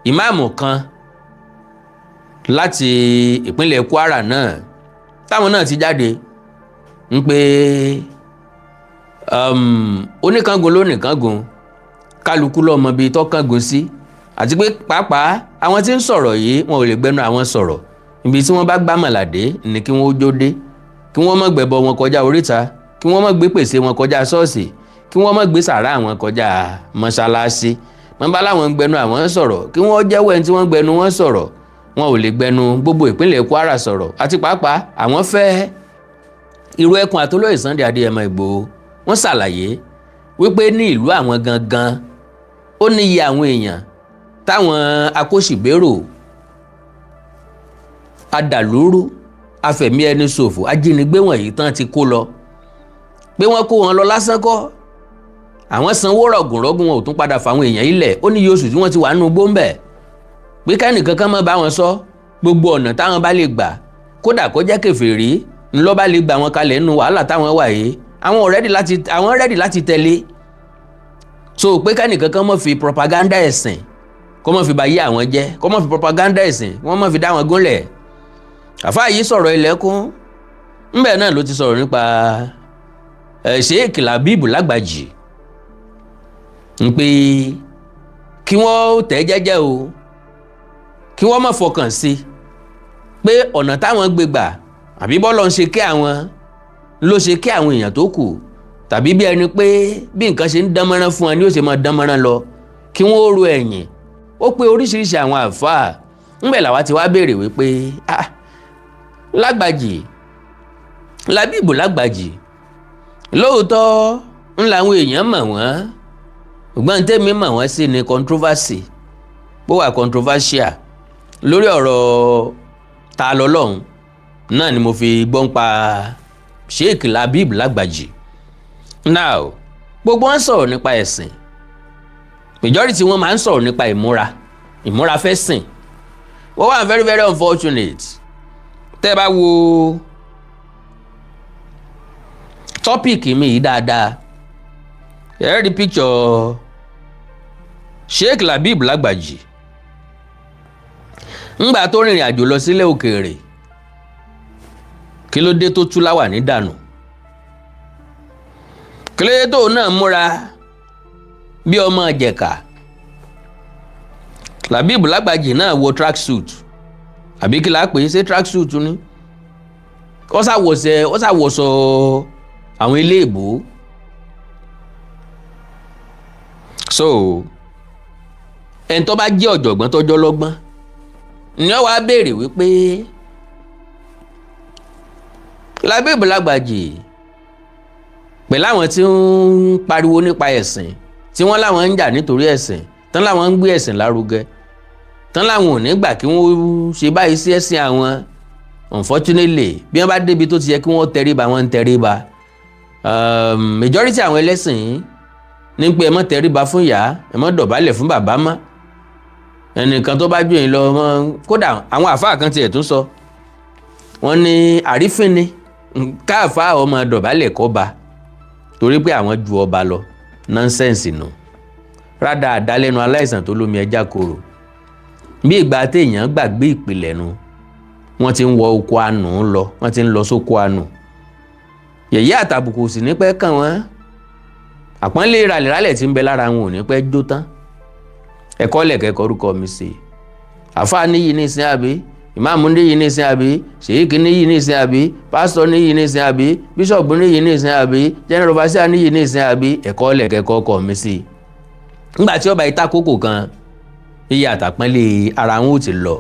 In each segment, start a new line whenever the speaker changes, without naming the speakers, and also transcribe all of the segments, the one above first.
ìmáàmù kan láti ìpínlẹ̀ Kwara náà táwọn náà ti jáde ń pé oníkangun lónìkangun kálukú lọ́mọ bíi tọ́kàngun sí àti pé pàápàá àwọn tí ń sọ̀rọ̀ yìí wọn ò lè gbẹnu àwọn sọ̀rọ̀ ibi tí wọ́n bá gbàmọ̀làdé ni kí wọ́n ó jóde kí wọ́n má gbẹ̀bọ wọn kọjá oríta kí wọ́n má gbé pèsè wọn kọjá ṣọ́ọ̀ṣì kí wọ́n má gbé sàrá àwọn kọjá mọ́ṣáláṣí wọ́n bá láwọn gbẹnu àwọn sọ̀rọ̀ kí wọ́n jẹ́wọ́ ẹni tí wọ́n gbẹnu wọn sọ̀rọ̀ wọn ò lè gbẹnu gbogbo ìpínlẹ̀ Kwara sọ̀rọ̀ àti pàápàá àwọn fẹ́ irú ẹkùn àtolóyè Sunday Adéyẹmọ Ìgbòho wọ́n ṣàlàyé wípé ní ìlú àwọn gangan ó ní iye àwọn èèyàn táwọn akóṣìbérò adàlúrú afẹ̀mí ẹni ṣòfò ajínigbé wọ̀nyí tán ti kó lọ pé wọ́n kó wọn lọ lásán kọ́ àwọn sanwó rọ̀gùnrọ̀gùn wọn ò tún padà fáwọn èèyàn ilẹ̀ ó ní iye oṣù tí wọ́n ti wà nínú gbóǹbẹ̀ pé kẹ́nìkan kan má bá wọn sọ gbogbo ọ̀nà táwọn bá lè gbà kódà kó jẹ́ kèfèrí ńlọ́ bá lè gbà wọn kalẹ̀ nínú wàhálà táwọn wà yìí àwọn rẹ́dì láti tẹ̀lé so pé kẹ́nìkan kan má fi propaganda ẹ̀sìn kó má fi bá yé àwọn jẹ́ kó má fi propaganda ẹ̀sìn wọ́n má fi dá wọn gúnlẹ̀ àfáà yìí sọ̀rọ̀ ilẹ̀kùn ńbẹ̀ náà ló ti sọ̀rọ̀ nípa Sheikh Labeeb Lagbaji ń pé kí wọ́n tẹ̀ jẹ́jẹ́ o kí wọ́n má fọkàn sí pé ọ̀nà táwọn gbé gbà àbí bọ́lọ̀ ń ṣe kí àwọn ló ṣe kí àwọn èèyàn tó kù tàbí bí ẹni pé bí nǹkan ṣe ń dánmọ́rán fún wọn ni ó ṣe máa dánmọ́rán lọ kí wọ́n ó ro ẹ̀yìn ó pé oríṣiríṣi àwọn àfáà ńbẹ̀ làwa ti wá béèrè wípé Lágbàjì Labeeb Lagbaji lóòótọ́ ń làwọn èèyàn mọ̀ wọ́n ṣùgbọ́n tẹ́mi mọ̀ wọ́n sí ni controversy bó wà controversial lórí ọ̀rọ̀ ta lọ́lọ́run náà ni mo fi gbọ́n pa Sheikh Labeeb Lagbaji now gbogbo wọn sọ̀rọ̀ nípa ẹ̀sìn majority wọn máa ń sọ̀rọ̀ nípa ìmúra fẹ́ sìn wọ́n wà very very unfortunate tẹ́ bá wo topic mi yìí dáadáa ẹ rí picture Sheikh Labeeb Lagbaji ńgbà tó rìnrìn àjò lọ sílẹ̀ òkèèrè kí ló dé tó tú láwàní dànù kí ló dé tó náà múra bí ọmọ ìjẹ̀ka Labeeb Lagbaji náà wọ track suit àbí kí la pè é ṣe track suit ni ó ṣàwọ̀sọ àwọn ilé ìbò so ẹni tó bá jẹ́ ọ̀jọ̀gbọ́n tọ́jọ́ lọ́gbọ́n ni wọ́n wá béèrè wípé Labeeb Lagbaji pẹ̀lú àwọn tí ń pariwo nípa ẹ̀sìn tí wọ́n láwọn ń jà nítorí ẹ̀sìn tán láwọn ń gbé ẹ̀sìn lárugẹ tán láwọn ò ní gbà kí wọ́n ṣe báyìí sí ẹ̀sìn àwọn unfortunately bí wọ́n bá débi tó ti yẹ kí wọ́n tẹríba wọ́n ń tẹríba majority àwọn ẹlẹ́sìn ní pé ẹ má tẹríba fún ìyá ẹ má dọ̀bálẹ̀ fún bàbá mọ́ ẹnìkan tó bá jù yín lọ mọ́ kódà àwọn àfáà kan tiẹ̀ tún sọ wọ́n ní àrífín ni káàfáà ọmọ dọ̀bálẹ̀ kọ́ba torí pé àwọn ju ọba lọ nonsense nù rádà àdálẹ́nu aláìsàn tó lómi ẹja koro bí ìgbà téèyàn gbàgbé ìpìlẹ̀ nu wọ́n ti ń wọ oko àánú lọ wọ́n ti ń lọ sóko àánú yẹ̀yẹ́ àtàbùkù sì ní pẹ́ kàn wọ́n àpọ́nlé ìràlẹ̀rálẹ̀ tí ń bẹ lára wọn ò ní pẹ́ jó tán ẹ̀kọ́ lẹ̀kẹ́kọ̀ọ́ orúkọ mi sí i àfáà níyì ní ìsìn àbí ìmáàmù níyì ní ìsìn àbí ṣèyíkì níyì ní ìsìn àbí pásítọ̀ níyì ní ìsìn àbí bíṣọ̀bù níyì ní ìsìn àbí general overseer níyì ní ìsìn àbí ẹ̀kọ́ lẹ̀kẹ́kọ̀ọ́ orúkọ mi sí i nígbà tí ọba ìta kókò kan iye àtàpọ́nlé ara wọn ò ti lọ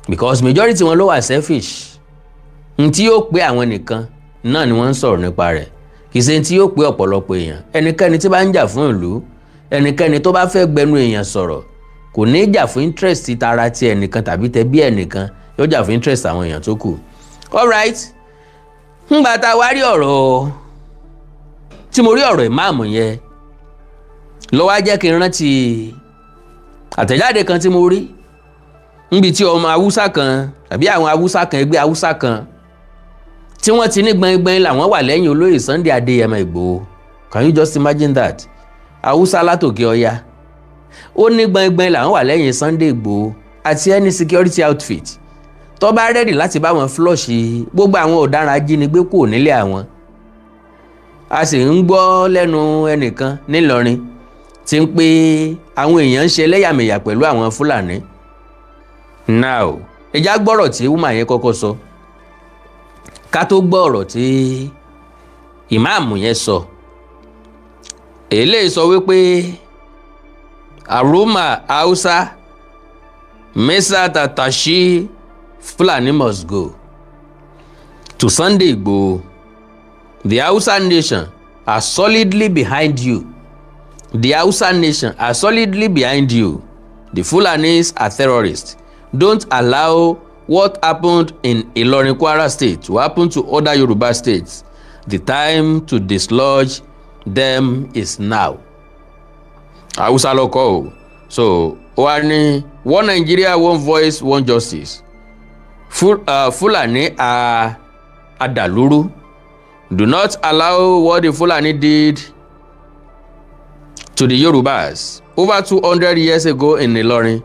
because majority wọn ló wà selfish tí yóò pé àwọn nìkan náà ni wọ́n ń sọ̀rọ̀ nípa rẹ̀ kì í ṣe tí yóò pé ọ̀pọ̀lọpọ̀ èèyàn ẹnikẹ́ni tí bá ń jà fún ìlú ẹnikẹ́ni tó bá fẹ́ gbẹnu èèyàn sọ̀rọ̀ kò ní jà fún interest tara ti ẹnìkan tàbí tẹbí ẹnìkan yóò jà fún interest àwọn èèyàn tó kù alright ńgbà tá a wá rí ọ̀rọ̀ tí mo rí ọ̀rọ̀ ìmáàmù yẹn ló wá jẹ́ kí n rántí àtẹ̀jáde kan tí mo rí níbi tí ọmọ haúsá kan tàbí àwọn haúsá kan ẹgbẹ́ haúsá kan tí wọ́n ti ní gbẹ̀ngbẹ̀ng làwọn wà lẹ́yìn olóyè Sunday Adéyẹmọ Ìgbòho can you just imagine that haúsá látòkè ọya ó ní gbọ̀ngbọ̀n làwọn wà lẹ́yìn Sunday Igboho àti any security outfit tó bá rẹ́dì láti bá wọn flush gbogbo àwọn ọ̀daràn ajínigbé kò nílé àwọn. A sì ń gbọ́ lẹ́nu ẹnìkan nílọrin tí ń pé àwọn èèyàn ń ṣe lẹ́yàmẹ̀yà pẹ̀lú àwọn Fúlàní. Now ẹja gbọ́rọ̀ tí woman yẹn kọ́kọ́ sọ ká tó gbọ́ ọ̀rọ̀ tí ìmáàmù yẹn sọ. Èlé sọ wípé Aroma Hausa Mesa Tatashi Fulani must go. To Sunday Igboho, the Hausa nation are solidly behind you. The Hausa nation are solidly behind you. The Fulanis are terrorists. Don't allow what happened in Ilorin, Kwara State to happen to other Yoruba states. The time to dislodge them is now. Hausa loko. So, one Nigeria, one voice, one justice. Fulani are adaluru. Do not allow what the Fulani did to the Yorubas over 200 years ago in Ilorin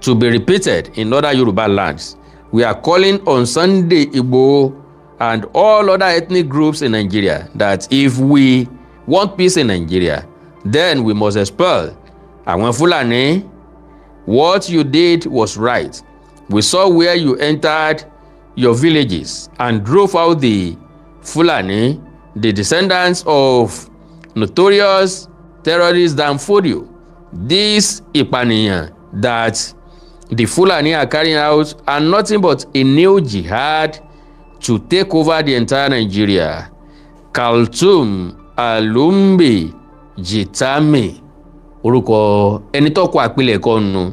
to be repeated in other Yoruba lands. We are calling on Sunday Igboho and all other ethnic groups in Nigeria that if we want peace in Nigeria, then we must expel àwọn Fulani. What you did was right. We saw where you entered your villages and drove out the Fulani, the descendants of notorious terrorist Danfodio. This ìpànìyàn that the Fulani are carrying out are nothing but a new jihad to take over the entire Nigeria. Kaltum Alumbi Jitami orúkọ ẹni tó kọ àpilẹ̀kọ nù.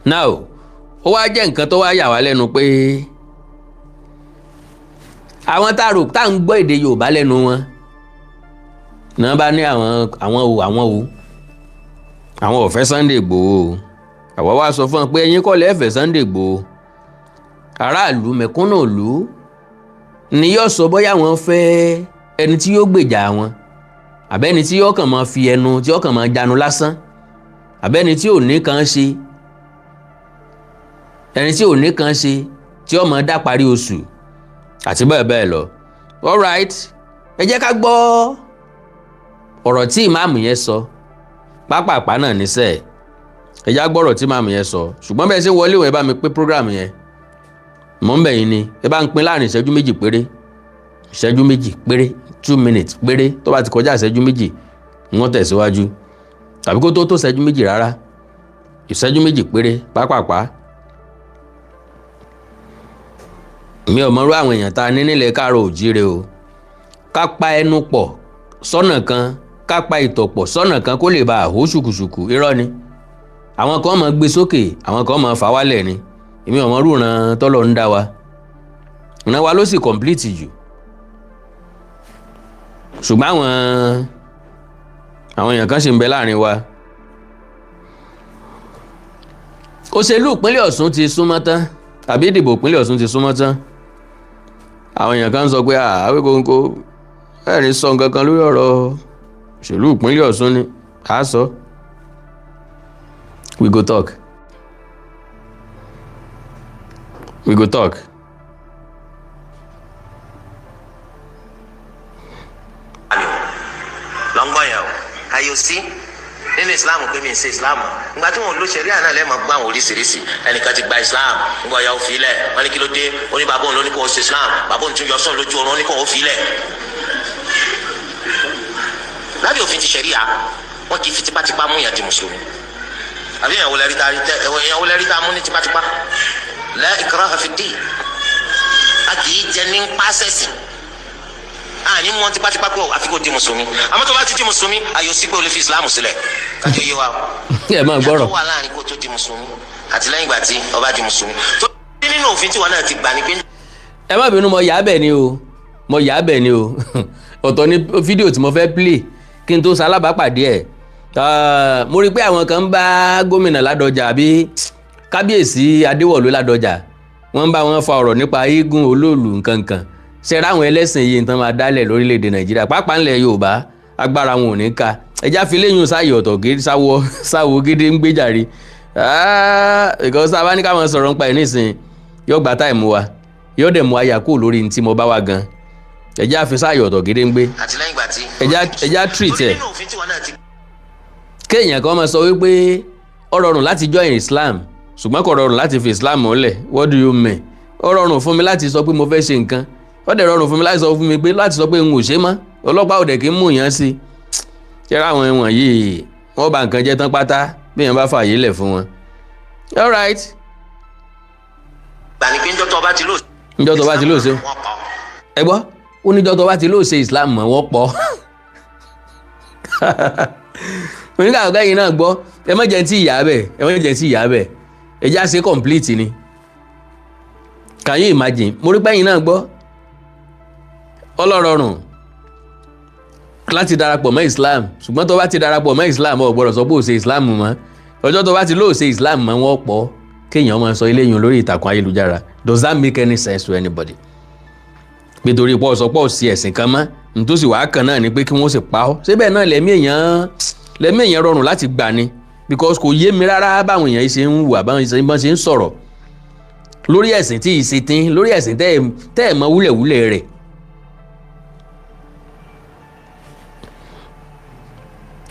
Now ó wá jẹ́ nǹkan tó wá yà wá lẹ́nu pé àwọn tá ń gbọ́ èdè Yorùbá lẹ́nu wọn náà bá ní àwọn ò fẹ́ Sunday Igboho. Àwa wá sọ fún wọn pé ẹ̀yin kọ́ lẹ fẹ́ Sunday Igboho. Aráàlú mẹ̀kúnnù ìlú ni yóò sọ bóyá wọ́n fẹ́ ẹni tí yóò gbèjà wọn àbẹ́ni tí yóò kàn máa fi ẹnu tí yóò kàn máa janu lásán àbẹ́ni tí ò ní kan ṣe ẹni tí ò ní kan ṣe tí ó máa dá parí oṣù àti bẹ́ẹ̀ bẹ́ẹ̀ lọ. Alright, ẹ jẹ́ ká gbọ́ ọ̀rọ̀ tí ìmáàmù yẹn sọ pápápá náà níṣẹ́ ẹ já gbọ́rọ̀ tí ìmáàmù yẹn sọ ṣùgbọ́n bẹ́ẹ̀ ṣe wọlé ìwọ̀n ẹ bá mi pín program yẹn mọ̀ ń bẹ̀ yín ni ẹ bá ń pín láàrin ìṣẹ́jú méjì péré 2 minutes péré tó bá ti kọjá ìṣẹ́jú méjì wọ́n tẹ̀síwájú tàbí kó tó ìṣẹ́jú méjì rárá ìṣẹ́jú méjì péré pápápá. Mi ò mọ̀rú àwọn èèyàn ta ní nílẹ̀ káàárọ̀ òjíire o. Ká pa ẹnu pọ̀ sọ́nà kan ká pa ìtọ̀ pọ̀ sọ́nà kan kó lè bá àhó ṣùkùṣùkù irọ́ ni. Àwọn kan máa gbé sókè àwọn kan máa fà wálẹ̀ ni. Èmi ò mọ̀rú ìran tọ́lọ̀ ń dá wa. Ìran wa ló sì complete jù. Ṣùgbọ́n àwọn èèyàn kan ṣì ń bẹ láàrin wa. Òṣèlú ìpínlẹ̀ Ọ̀ṣun ti súnmọ́ tán àbí ìdìbò ìpínlẹ̀ Ọ̀ṣun ti súnmọ́ tán. Àwọn èèyàn kan sọ pé Awíkonko ẹ̀rín sọ nǹkan kan lórí ọ̀rọ̀ òṣèlú ìpínlẹ̀ Ọ̀ṣun ni a sọ. We go talk.
lọ́ngbọ̀n yẹn o ayò sí nínú Islam pé mi ń ṣe Islam nígbà tí wọn ò lo ṣẹ̀ríà náà lẹ́ẹ̀mọ́ gbọ́ àwọn oríṣiríṣi ẹnìkan ti gba Islam nígbà ọ̀yà òfin lẹ̀ wọ́n ní kí ló dé ó ní bàbá òun ló ní kó o ṣe Islam bàbá òun tún yọ sọ́ọ̀ lójú oorun ó ní kó o fi lẹ̀. lábẹ́ òfin ti ṣẹ̀ríà wọ́n kì í fi tipátipá mú yàn di mùsùlùmí àbí ìyàwó lẹ́rí tá a mú ní tipátipá la ikraha fi ddin a kì í jẹ ní pásẹ̀sì ní mọ́ tipátipá pé àfi kò di mùsùlùmí àmọ́ tó bá ti di mùsùlùmí ayò sí pé o lè fi Islam sílẹ̀ kájọ yé wa o.
ẹ máa gbọ́rọ̀.
ìyàtọ̀ wà láàrin kó tó di mùsùlùmí àti lẹ́yìn ìgbà tí o bá di mùsùlùmí tó ní nínú òfin tí wọn náà ti gbà ní pé.
ẹ má bínú mo yà á bẹ̀ ni o ọ̀tọ̀ ni fídíò tí mo fẹ́ play kí n tó ṣalábàápàdé ẹ̀ mo rí i pé àwọn kan ń bá gómìnà Ládọjà àbí kábíyèsí Adéwọ̀lú Ládọjà wọ́n ń bá wọn fa ọ̀rọ̀ nípa eégún olóòlù nǹkankan ṣe ráwọn ẹlẹ́sìn yìí nǹkan máa dálẹ̀ lórílẹ̀‐èdè Nàìjíríà pàápàá ńlẹ̀ Yorùbá agbára wọn ò ní ká ẹja fi léyìn sáyè ọ̀tọ̀ gidi sáwo gidi ń gbé jàre because abá ní ká máa sọ̀rọ̀ nípa ẹ̀ nísìn yóò gba táìmù wa yóò dẹ̀ mú àyà kúrò lórí tí mo bá wá gan ẹja fi sáyè ọ̀tọ̀ gidi ń gbé
àtìlẹ́yìn ìgbà tí.
ẹja treat ẹ̀
nínú òfin tiwa náà ti.
kéèyàn kan máa sọ wípé ó rọrùn láti join Islam ṣùgbọ́n kò rọrùn láti fi Islam mọ́lẹ̀ what do you mean ó rọrùn fún mi láti sọ pé mo fẹ́ ṣe nǹkan ó dẹ̀ rọrùn fún mi láti sọ fún mi pé láti sọ pé n ò ṣe mọ́ ọlọ́pàá ò dẹ̀ kí ń mú yàn sí ṣẹ́ra àwọn ẹ̀wọ̀n yìí wọ́n bà nǹkan jẹ́ tán pátá bí yẹn bá fààyè lẹ̀ fún wọn. all right.
gbà ní pé njọ́ tó bá ti lò.
njọ́ tó bá ti lò ṣe. ẹ gbọ́ ó níjọ́ tó bá ti lò ṣe Islam mọ́ wọ́n pọ̀ oníkà ọ̀gá yìí náà gbọ́ ẹ má jẹ́ tí ìyá bẹ̀ ẹ já ṣe complete ni can you imagine mo rí pẹ́yìn náà gbọ́ ọlọ́rọ̀rùn láti darapọ̀ mọ́ Islam ṣùgbọ́n tó bá ti darapọ̀ mọ́ Islam ò gbọ́dọ̀ sọ pé ò ṣe Islam mọ́ ọjọ́ tó bá ti lóò ṣe Islam mọ́ wọ́n pọ̀ kéèyàn máa sọ eléyìí lórí ìtàkùn ayélujára does that make any sense to anybody nítorí pọ̀ sọ pọ̀ sí ẹ̀sìn kan mọ́ nítòsí wàá kàn náà ni pé kí wọ́n sì pa ọ́ síbẹ̀ náà lẹ́mí èèyàn rọrùn láti gbà ni because kò yé mi rárá báwọn èèyàn ṣe ń wà báwọn ṣe ń sọ̀rọ̀ lórí ẹ̀sìn tí ì ṣe tín lórí ẹ̀sìn tẹ́ ẹ̀ mọ wúlẹ̀wúlẹ̀ rẹ̀.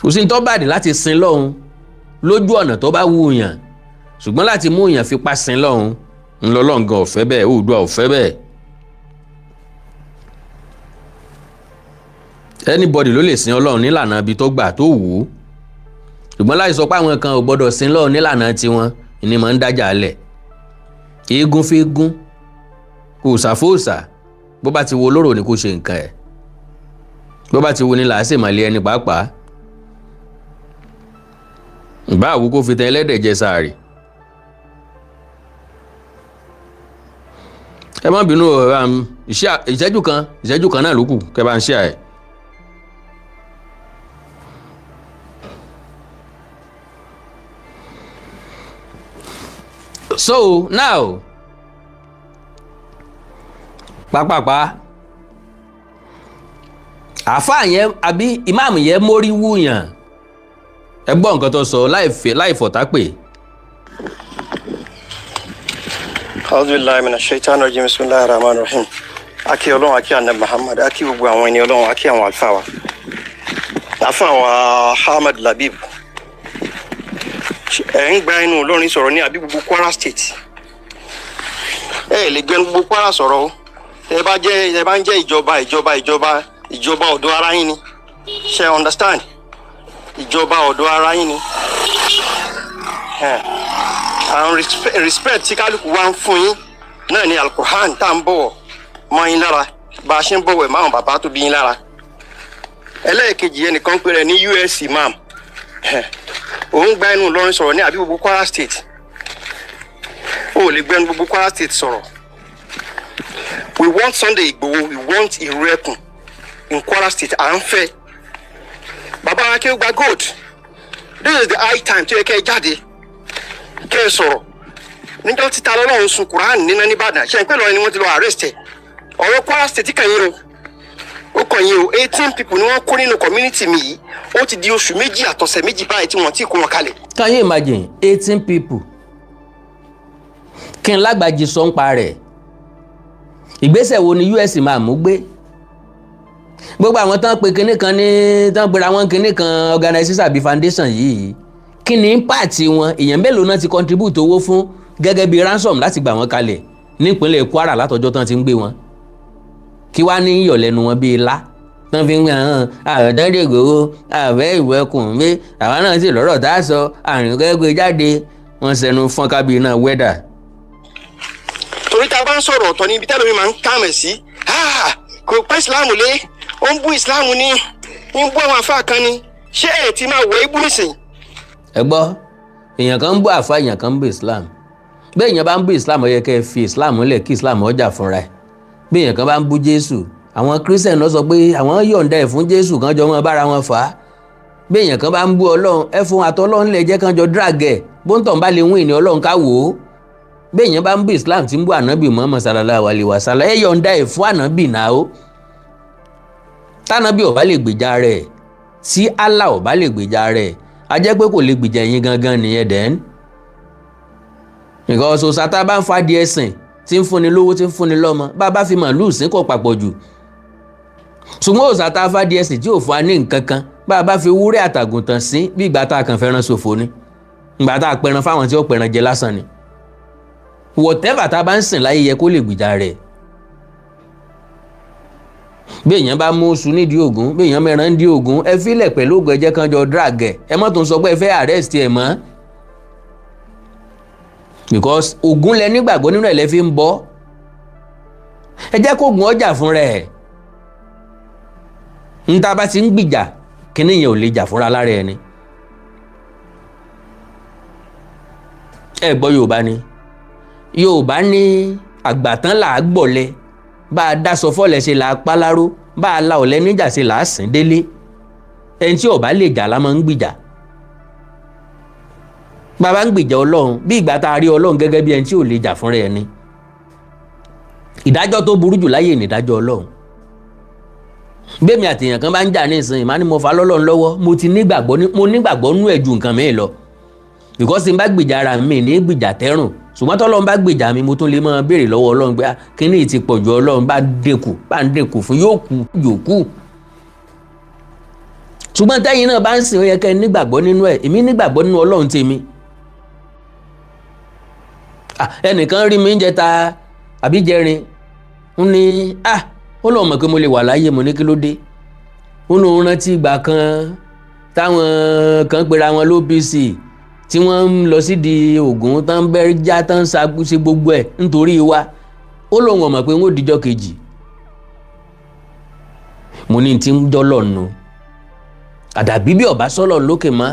kò sí ní tó bàdì láti sin lọ́hun lójú ọ̀nà tó bá wù yàn ṣùgbọ́n láti mú yàn fipá sin lọ́hun ńlọ́lọ́hun gan ò fẹ́ bẹ́ẹ̀ Oòduà ò fẹ́ bẹ́ẹ̀. anybody ló lè sin Ọlọ́run nílànà ibi tó gbà tó wù ú ṣùgbọ́n láì sọ pé àwọn kan ò gbọ́dọ̀ sin Ọlọ́run nílànà tiwọn ni máa ń dájà lẹ̀ eégún fi gún òòṣà fòòṣà bó bá ti wo olóró ni kò ṣe nǹkan ẹ̀ bó bá ti wo ni làá sì mọ̀lẹ́ ẹni pàápàá ìbá àwú kó fi tẹ ẹlẹ́dẹ̀ jẹ sáàrì. ẹ má bínú ìṣẹ́jú kan náà ló kù kẹ́ bá ń ṣe ẹ̀. so now pápápá àáfàá yẹn àbí ìmáàmù yẹn mórí wúyàn ẹ gbọ́ nǹkan tó sọ láì fọ̀tá pè.
Auzubillahi minash shaitani rajim, bismillahir rahmanir rahim. Akí Ọlọ́run, akí Ànábì Muhammad, akí gbogbo àwọn ẹni Ọlọ́run, akí àwọn àlùfáà wa. Àfáà wa Ahmad Labib. Ẹ ń gba inú Ìlọrin sọ̀rọ̀ ní àbí gbogbo Kwara State. Ẹ lè gbẹnu gbogbo Kwara sọ̀rọ̀ o. Ẹ bá ń jẹ́ ìjọba ọ̀dọ̀ ara yín ni. Ṣé understand? Ìjọba ọ̀dọ̀ ara yín ni. Àwọn respect tí kálukú wá ń fún yín náà ni Al-Qur'an tá ń bọ̀wọ̀ mọ́ yín lára bá a ṣe ń bọ̀wọ̀ ẹ̀ máwọn bàbá tó bí yín lára. Ẹlẹ́ẹ̀kejì ẹnìkan pé rẹ̀ ní US imam òun gba inú Ìlọrin sọ̀rọ̀ ní àbí gbogbo Kwara State ó lè gbẹ́nu gbogbo Kwara State sọ̀rọ̀. We want Sunday Igboho, we want Ìrẹ́kùn in Kwara State à ń fẹ́. Bàbá Akéwùgbà gold this is the high time tó yẹ kẹ́ ẹ jáde kẹ́ ẹ sọ̀rọ̀ níjọ́ títa lọ́lọ́run sun Quran nínú nìbàdàn ṣe ń pẹ́ lọ́rin ni wọ́n ti lọ arrest ẹ̀ ọ̀rọ̀ Kwara State kàn yín o ó kàn yín o 18 people ni wọ́n kó nínú community mi yìí ó ti di oṣù méjì àtọ̀sẹ̀ méjì báyìí tí wọ́n ti kó wọn kalẹ̀.
Can you imagine 18 people kí n lágbàjì sọ ń pa rẹ̀ ìgbésẹ̀ wo ni US máa mú gbé gbogbo àwọn tán pé kinní kan ní tán pera wọn kinní kan organization àbí foundation yìí kí ni impact wọn èèyàn mélòó náà ti contribute owó fún gẹ́gẹ́ bí ransom láti gbà wọ́n kalẹ̀ nípínlẹ̀ Kwara látọjọ́ tán ti ń gbé wọn kí wá ní ìyọ̀lẹ́nu wọn bíi ilá tán fi ń gbà hàn àròdọ́dẹ̀ Ìgbòho àfẹ́ Ìwẹ̀kùn mi àwọn náà sì lọ́rọ̀ tá a sọ àrùn gẹ́gẹ́ jáde wọ́n sẹnu fọ́n kábí náà wẹ́dà.
torí tá a bá ń sọ̀rọ̀ ọ̀tọ̀ ní ibi tẹ́lẹ̀ mi máa ń kàmẹ̀ sí kò pẹ́ ìsìláàmù lé ó ń bú ìsìláàmù ní ń bú àwọn àfáà kan ni ṣé ẹ̀ ti máa wọ ibú nìsín.
ẹ gbọ́ èèyàn kan ń bú àfa èèyàn kan ń bú Islam bẹ́ẹ̀ èèyàn bá ń bú Islam ó yẹ kẹ́ ẹ fi Islam lẹ̀ kí Islam ọjà fúnra ẹ̀ bí èèyàn kan bá ń bú Jésù àwọn Christian lọ sọ pé àwọn yọ̀ǹda ẹ̀ fún Jésù kan jọ wọn bára wọn fà á bí èèyàn kan bá ń bú Ọlọ́run ẹ fún àtọ́lọ́run lè jẹ́ kan jọ drag ẹ̀ bóńtọ̀ bá lè wín ní Ọlọ́run ká wò ó bí èèyàn bá ń bú Islam tí ń bú ànábì Muhammad sallallahu alaihi wasallam ẹ yọ̀ǹda ẹ̀ fún ànábì náà ó tánábì ò bá lè gbèjà rẹ̀ tí Allah ò bá lè gbèjà rẹ̀ a jẹ́ pé kò lè gbèjà yín gangan nìyẹn dẹ́n. nǹkan ọ̀sọ̀ sátá bá ń fàdí ẹ̀sìn tí ń fúnni lówó tí ń fúnni lọ́mọ bá a bá fi màálùú sí kò papọ̀ jù. ṣùgbọ́n òòsà tá a fàdí ẹ̀sìn tí ò fún wa ní nǹkan kan bá a bá fi wúrẹ́ àtàgùntàn sí bí ìgbà tá a kàn fẹ́ràn ṣòfò ni ìgbà tá a pẹran fáwọn tí ó pẹran jẹ lásán ni. whatever tá a bá ń sìn láyé yẹ kó lè gbèjà rẹ̀. bí èèyàn bá mú oṣù nídìí ògún bí èèyàn mẹ́ran ń dí ògún ẹ fílẹ̀ pẹ̀lú ògùn ẹ̀jẹ̀ kan jọ drag ẹ mọ́ tó ń sọ pé ẹ fẹ́ arrest ẹ̀ mọ́. because ògún lẹ nígbàgbọ́ nínú ẹ̀ lẹ́ fi ń bọ́ ẹ jẹ́ kó ògùn ọjà fún rẹ̀ ń tá a bá ti ń gbìjà kíní yẹn ò lè jà fúnra lára ẹni. ẹ gbọ́ Yorùbá ní àgbàtán là á gbọ̀lẹ bá a dá sọ fọ́lẹ̀ ṣe là á páláró bá a la ọ̀lẹ níjà ṣe là á sìn délé ẹni tí ó bá lè jà la máa ń gbìjà. bàbá ń gbìjà Ọlọ́run bí ìgbà tá a rí Ọlọ́run gẹ́gẹ́ bí ẹni tí ò lè jà fúnra ẹni. ìdájọ́ tó burú jù láyé ní ìdájọ́ Ọlọ́run. bẹ́ẹ̀mi àtìyàn kan bá ń jà ní ìsìn ìmá ni mo fà lọ́lọ́run lọ́wọ́ mo nígbàgbọ́ nú ẹ̀ ju nǹkan mi lọ. because n bá gbìjà ara mi ní gbìjà tẹ́rùn ṣùgbọ́n tọ́lọ́run bá gbìjà mi mo tún lè máa béèrè lọ́wọ́ Ọlọ́run pé kíní ti pọ̀ ju Ọlọ́run bá ń dínkù fún yóò kú. ṣùgbọ́n tẹ́yìn náà bá ń sìn ó yẹ kẹ́ ẹ nígbàgbọ́ nínú ẹ̀ èmi nígbàgbọ́ nínú Ọlọ́run tèmi. ẹnìkan rí mi ń jẹta àbí jẹrin ń ní ó lọ́ọ́ mọ̀ pé mo lè wà láyé mo ní kí ló dé. ó lóun rántí ìgbà kan táwọn kan pera wọn l'OPC tí wọ́n ń lọ sídìí Ògún tán bẹ́ẹ̀ já tán ṣe gbogbo ẹ̀ nítorí wa ó lóun ọ̀mọ̀ pé wọ́n dijọ́ kejì. mo ní tí ń dọ́lọ̀ nù àdàbí bí ọ̀bá sọ́lọ̀ lókè mọ́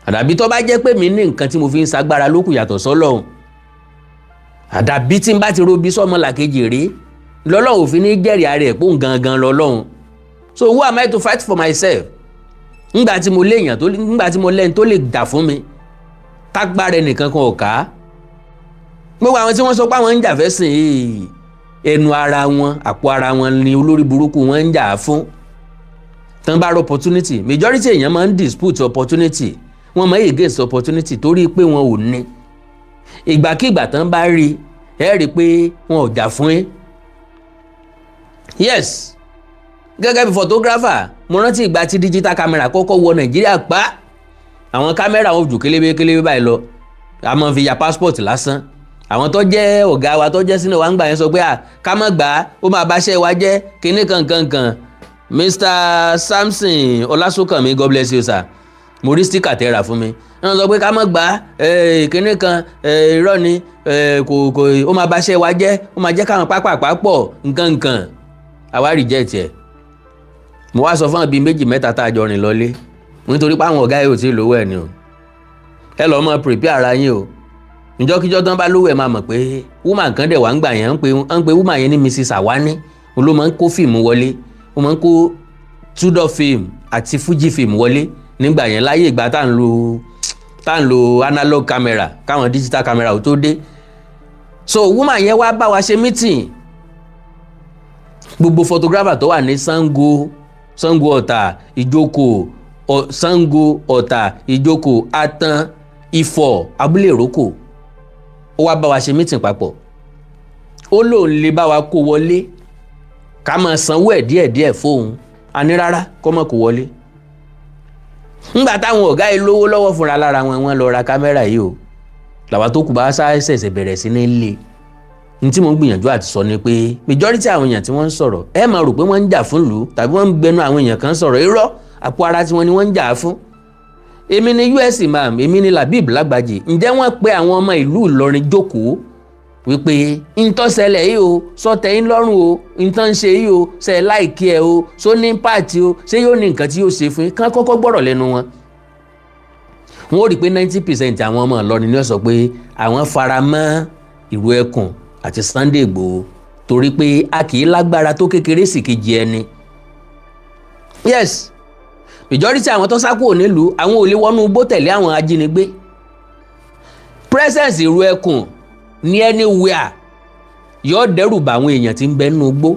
àdàbí tó bá jẹ́ pé mi ní nǹkan tí mo fi ń sagbára lókù yàtọ̀ sọ́lọ̀ àdàbí tí n bá ti robi sọ́mọ làkejì rí lọ́lọ́run òfin ní jẹ́rìí ara ẹ̀ pé òun gangan lọ́lọ́run. so who am I to fight for myself? ńgbà tí mo lẹ́yìn tó lè dà fún mi tágbára ẹnìkan kan ò ká. gbogbo àwọn tí wọ́n sọ pé àwọn ń jà fẹ́ sìn yìí ẹnu ara wọn àpò ara wọn ni olórí burúkú wọn ń jà fún. tán bá rí opportunity majority èèyàn máa ń dispute opportunity wọ́n máa ń against opportunity torí pé wọn ò ní. ìgbàkigbà tán bá rí ẹ rí i pé wọn ò jà fún yín. yes gẹ́gẹ́ bí photographer mo rántí ìgbà tí digital camera kọ́kọ́ wọ Nàìjíríà pa àwọn kámẹ́rà wọn jù kélébé báyìí lọ a máa fi ya passport lásán àwọn tó jẹ́ ọ̀gá wa tó jẹ́ sínú wa ń gbà yẹn sọ pé ká má gbà á ó máa báṣẹ́ wa jẹ́ kinní kankankan Mr. Samson Ọlásùnkànmí God bless you sir mo rí sticker tẹ́ra fún mi wọ́n sọ pé ká má gbà á kinní kan irọ́ ni kò ó máa báṣẹ́ wa jẹ́ ó máa jẹ́ káwọn pápá pọ̀ nǹkan àwa reject ẹ̀. mo wá sọ fún àwọn bíi méjì mẹ́ta tá a jọ rìn lọlé nítorí pé àwọn ọ̀gá yìí ò tí ì lówó ẹ̀ ni o ẹ lọ́ọ́ mọ prepare ara yín o ìjọ́kíjọ́ tán bá lówó ẹ̀ máa mọ̀ pé woman kan dẹ̀ wá ń gbà yẹn ń pe woman yẹn ní Mrs. Awani ló máa ń kó fíìmù wọlé ó máa ń kó Tudor film àti Fuji film wọlé nígbà yẹn láyé ìgbà tá à ń lo analog camera káwọn digital camera ò tó dé so woman yẹn wá bá wa ṣe meeting gbogbo photographer tó wà ní Ṣàngó Ọ̀tà Ìjókòó Ṣàngó Ọ̀tà Ìjókòó Àtàn Ifọ̀ Abúlé Ìrókò ó wá bá wa ṣe meeting papọ̀ ó lóun lè bá wa kó wọlé ká máa sanwó ẹ̀ díẹ̀díẹ̀ fóun a ní rárá kó má kó wọlé. ńgbà táwọn ọ̀gá yìí lówó lọ́wọ́ fúnra lára wọn lọ ra kámẹ́rà yìí o làwa tó kù bá ṣẹ̀ṣẹ̀ bẹ̀rẹ̀ sí ní lé ní tí mo ń gbìyànjú àti sọ ni pé majority àwọn èèyàn tí wọ́n ń sọ̀rọ̀ ẹ máa rò pé wọ́n ń jà fún ìlú tàbí wọ́n ń gbẹnu àwọn èèyàn kan sọ̀rọ̀ irọ́ àpò ara tí wọ́n ni wọ́n ń jà fún. èmi ni US imam èmi ni Labib Lagbaji ǹjẹ́ wọ́n pe àwọn ọmọ ìlú Ìlọrin jókòó wípé ntọ́sẹ̀lẹ̀ yìí o sọtẹ̀ yín lọ́rùn o ntọ́ ń ṣe yìí o ṣe láìkí ẹ o ṣó ní pààtì o ṣé yóò ní nǹkan tí yóò ṣe fún yín kán kọ́kọ́ gbọ́rọ̀ lẹ́nu wọn. wọ́n ó rí i pé 90% àwọn ọmọ Ìlọrin ni wọ́n sọ pé àwọn fara mọ́ Ìró Ẹkùn àti Sunday Igboho torí pé a kì í lágbára tó kékeré sì kejì ẹni. yes majority àwọn tó sá kúrò nílùú àwọn ò lè wọnú igbó tẹ̀lé àwọn ajínigbé. presence Ìró Ẹkùn ní anywhere yóò dẹ́rù bá àwọn èèyàn tí ń bẹ nínú igbó.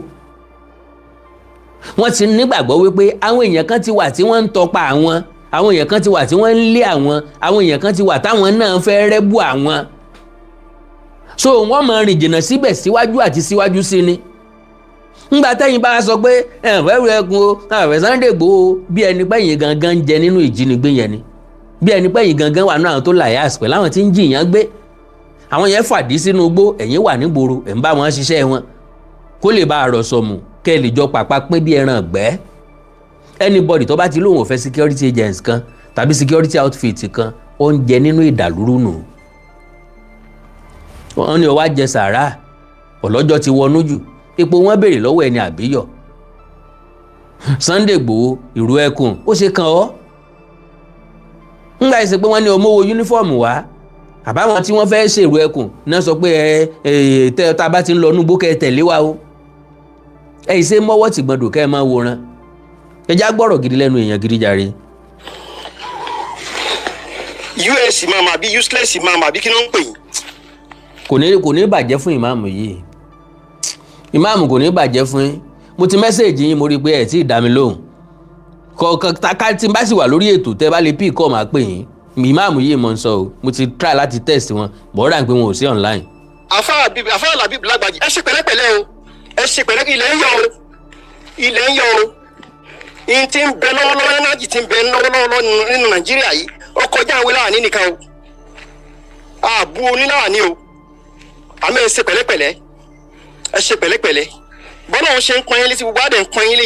wọ́n ti nígbàgbọ́ wípé àwọn èèyàn kan ti wà tí wọ́n ń tọpa àwọn èèyàn kan ti wà tí wọ́n ń lé àwọn èèyàn kan ti wà táwọn náà fẹ́ rẹ́bù àwọn. So wọ́n máa rìn jìnnà síbẹ̀ síwájú àti síwájú sí ni. ńgbà tẹ́yìn bá sọ pé ẹ̀fẹ́ rẹ̀ ẹkùn o ẹ̀fẹ́ Sunday Igboho bí ẹni pẹ́yìn gangan ń jẹ nínú ìjínigbé yẹn ni, bí ẹni pẹ́yìn gangan wà náà tó làyàs pẹ̀lú àwọn tí ń jìyàn gbé. àwọn yẹn fàdí sínú igbó, ẹ̀yin wà nígboro ẹ̀ ń bá wọn ṣiṣẹ́ wọn kó lè bá àrọ̀ sọ̀mù kẹ́ ẹ lè jọ pàpà pín bí ẹran ọ̀gbẹ́. Anybody tó bá ti lóun ò fẹ́ security agents kan tàbí security outfit kan ó ń jẹ nínú ìdàlúrú nù. wọ́n ní ó wá jẹ sàárà ọlọ́jọ́ ti wọnú jù, ipò wọn béèrè lọ́wọ́ ẹni àbíyọ̀. Sunday Igboho ìrù ẹkùn ó ṣe kàn ọ́. ńgbà ìsìn pé wọ́n ní ọmọ owó yúnífọ́ọ̀mù wá àbáwọn tí wọ́n fẹ́ ṣèrù ẹkùn náà sọ pé tẹ́ tá a bá ti ń lọ núgbó kẹ́ ẹ tẹ̀lé wa o. ẹ ṣe mọ́wọ́ tí gbọ́dọ̀ kẹ́ ẹ máa wòran. ẹ já gbọ́rọ̀ gidi lẹ́nu èèyàn gidi jàre.
us imam àbí useless imam àbí kí ló ń pè yín.
kò ní bàjẹ́ fún ìmáàmù yìí. ìmáàmù kò ní bàjẹ́ fún yín. mo ti mẹ́sẹ̀jì yín mo rí i pé ẹ̀ tí ì dá mi lóhùn. kọ̀ọ̀kan tí n bá sì wà lórí ètò tẹ́ bá lè pí kọ́ máa pè yín. ìmáàmù yìí mo ń sọ o mo ti try láti test wọn bọ́ọ̀dà pé wọn ò sí online.
àfáà Làbíbù Lágbàjì ẹ ṣe pẹ̀lẹ́pẹ̀lẹ́ o, ẹ ṣe pẹ̀lẹ́ ilẹ̀ ń yọ o, ilẹ̀ ń yọ o. ìyìn tí ń bẹ lọ́wọ́lọ́wọ́ ẹnájì tí ń bẹ lọ́wọ́lọ́wọ́ nínú Nàìjíríà yìí ó kọjá àwọn láàánú nìkan o. àbú oníláàánú o, àmọ́ ẹ ṣe pẹ̀lẹ́pẹ̀lẹ́, ẹ ṣe pẹ̀lẹ́pẹ̀lẹ́ bọ́lá òun ṣe ń pọ́n yín létí gbogbo àdé ń pọ́n yín lé